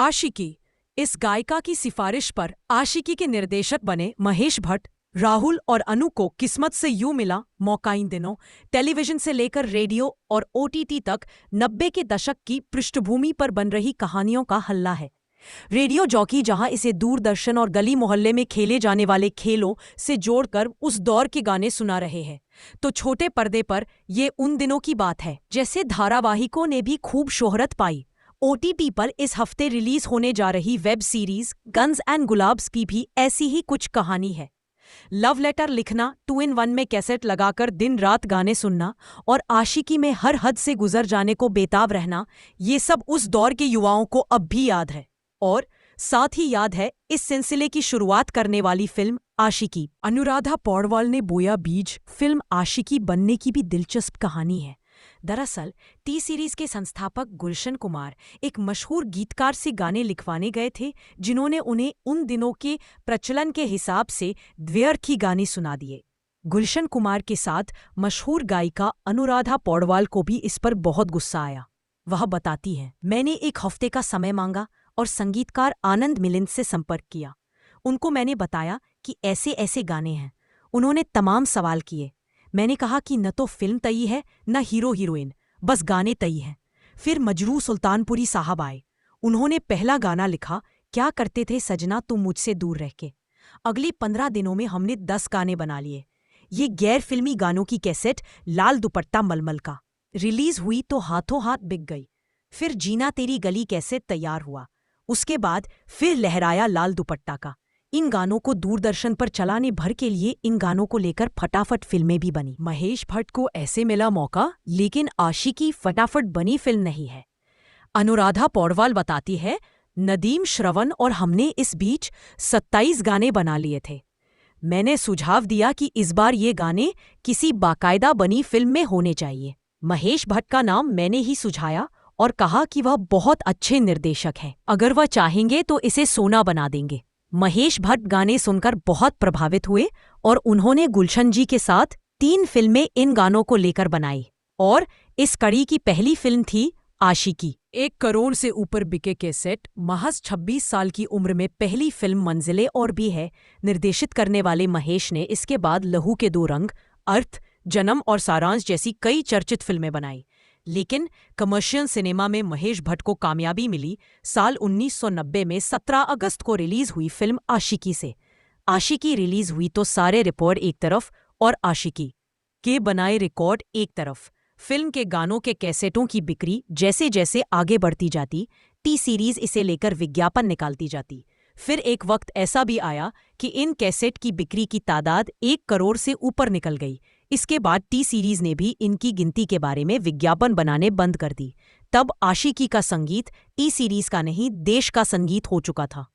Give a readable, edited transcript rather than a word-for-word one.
आशिकी। इस गायिका की सिफारिश पर आशिकी के निर्देशक बने महेश भट्ट। राहुल और अनु को किस्मत से यूं मिला मौका। इन दिनों टेलीविजन से लेकर रेडियो और ओटीटी तक 90 के दशक की पृष्ठभूमि पर बन रही कहानियों का हल्ला है। रेडियो जॉकी जहां इसे दूरदर्शन और गली मोहल्ले में खेले जाने वाले खेलों से जोड़कर उस दौर के गाने सुना रहे हैं, तो छोटे पर्दे पर ये उन दिनों की बात है जैसे धारावाहिकों ने भी खूब शोहरत पाई। ओटीटी पर इस हफ्ते रिलीज होने जा रही web series guns and Gulaabs की भी ऐसी ही कुछ कहानी है। लव लेटर लिखना, 2 in 1 में कैसेट लगाकर दिन रात गाने सुनना और आशिकी में हर हद से गुजर जाने को बेताब रहना, ये सब उस दौर के युवाओं को अब भी याद है। और साथ ही याद है इस सिलसिले की शुरुआत करने वाली फिल्म आशिकी। अनुराधा पौडवाल ने बोया बीज। फिल्म आशिकी बनने की भी दिलचस्प कहानी है। दरअसल टी सीरीज के संस्थापक गुलशन कुमार एक मशहूर गीतकार से गाने लिखवाने गए थे, जिन्होंने उन्हें उन दिनों के प्रचलन के हिसाब से द्व्यर्थी गाने सुना दिए। गुलशन कुमार के साथ मशहूर गायिका अनुराधा पौडवाल को भी इस पर बहुत गुस्सा आया। वह बताती हैं, मैंने 1 हफ्ते का समय मांगा और संगीतकार आनंद मिलिंद से संपर्क किया। उनको मैंने बताया कि ऐसे ऐसे गाने हैं। उन्होंने तमाम सवाल किए। मैंने कहा कि न तो फिल्म तय है न हीरो हीरोइन, बस गाने तय हैं। फिर मजरू सुल्तानपुरी साहब आए। उन्होंने पहला गाना लिखा, क्या करते थे सजना तुम मुझसे दूर रह के। अगले 15 दिनों में हमने 10 गाने बना लिए। ये गैर फिल्मी गानों की कैसेट लाल दुपट्टा मलमल का रिलीज हुई तो हाथों हाथ बिक गई। फिर जीना तेरी गली कैसेट तैयार हुआ। उसके बाद फिर लहराया लाल दुपट्टा का। इन गानों को दूरदर्शन पर चलाने भर के लिए इन गानों को लेकर फटाफट फिल्में भी बनी। महेश भट्ट को ऐसे मिला मौका, लेकिन आशिकी फटाफट बनी फिल्म नहीं है। अनुराधा पौडवाल बताती है, नदीम श्रवण और हमने इस बीच 27 गाने बना लिए थे। मैंने सुझाव दिया कि इस बार ये गाने किसी बाकायदा बनी फिल्म में होने चाहिए। महेश भट्ट का नाम मैंने ही सुझाया और कहा कि वह बहुत अच्छे निर्देशक हैं, अगर वह चाहेंगे तो इसे सोना बना देंगे। महेश भट्ट गाने सुनकर बहुत प्रभावित हुए और उन्होंने गुलशन जी के साथ 3 फिल्में इन गानों को लेकर बनाई और इस कड़ी की पहली फिल्म थी आशिकी। 1 करोड़ से ऊपर बिके कैसेट। महज 26 साल की उम्र में पहली फिल्म मंजिलें और भी है निर्देशित करने वाले महेश ने इसके बाद लहू के 2 रंग, अर्थ, जन्म और सारांश जैसी कई चर्चित फिल्में बनाई। लेकिन कमर्शियल सिनेमा में महेश भट्ट को कामयाबी मिली साल 1990 में 17 अगस्त को रिलीज हुई फिल्म आशिकी से। आशिकी रिलीज हुई तो सारे रिकॉर्ड एक तरफ और आशिकी के बनाए रिकॉर्ड एक तरफ। फिल्म के गानों के कैसेटों की बिक्री जैसे जैसे आगे बढ़ती जाती, टी सीरीज इसे लेकर विज्ञापन निकालती जाती। फिर एक वक्त ऐसा भी आया कि इन कैसेट की बिक्री की तादाद 1 करोड़ से ऊपर निकल गई। इसके बाद टी सीरीज ने भी इनकी गिनती के बारे में विज्ञापन बनाने बंद कर दी। तब आशिकी का संगीत टी सीरीज का नहीं, देश का संगीत हो चुका था।